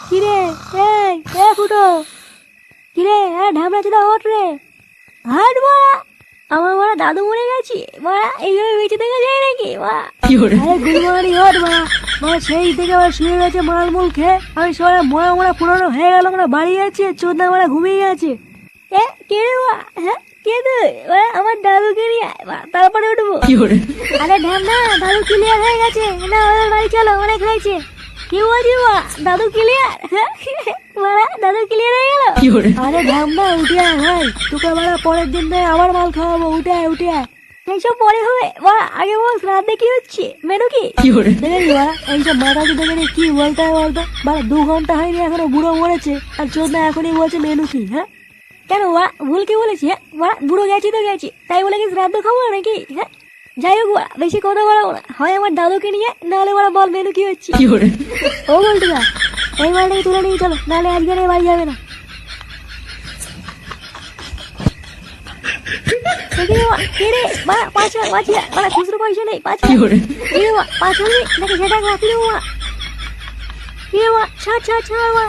কিরে ফুটো, কিরে ঢামড়া চুদা ওঠ রে, হাট মারা। আমার মারা দাদু মরে গেছে মারা, এইভাবে বেঁচে থেকে যায় নাকি মারা? আরে গুলমারি ওঠ মারা, মারা সেই থেকে আবার শুয়ে গেছে মালমূল খেয়ে। আমি সবাই মরা মরা পুরনো হয়ে গেল, আমরা বাড়ি যাচ্ছি, চোদ্দা মারা ঘুমিয়ে গেছে। কে রে মা? হ্যাঁ কে তুই? আমার দাদুকে নিয়ে তারপরে উঠবো। আরে ঢ্যামনা, দাদু ক্লিয়ার হয়ে গেছে না, আমাদের বাড়ি চলো, অনেক হয়েছে। কি বলছি মা, দাদু ক্লিয়ার? মারা দাদু ক্লিয়ার হয়ে গেল? আরে ঢ্যামনা উঠে আয় ভাই, তোকে মারা পরের দিন থেকে আবার মাল খাওয়াবো, উঠে আয় উঠে আয়। এইসব পরে হবে মা, আগে বল রাতে কি হচ্ছে, মেনু কি? দেখেছি মা, এইসব মাথা দেখে নিয়ে কি বলতে হয় বলতো? মানে 2 ঘন্টা হয়নি এখনো বুড়ো মরেছে, আর চোদ্দা এখনই বলছে মেনু কি? হ্যাঁ কেন মা, ভুল কি বলেছি? হ্যাঁ মা, বুড়ো গেছি তো গেছি, তাই বলে কি শ্রাদ্ধ খাবো নাকি? হ্যাঁ যাই হোক, বেশি কথা বলাবো না, হয় আমার দাদুকে নিয়ে, নাহলে ওরা বল মেনু কি হচ্ছে। ও বলতে না, এই মালটাকে তুলে নিয়ে চলো, নাহলে আজকে আর বাড়ি যাবে না। খুচরো পয়সা নেই, 5 হবে নাকি সেটা রাখি দেবো মা। ছাড় ছাড় ছাড় মা।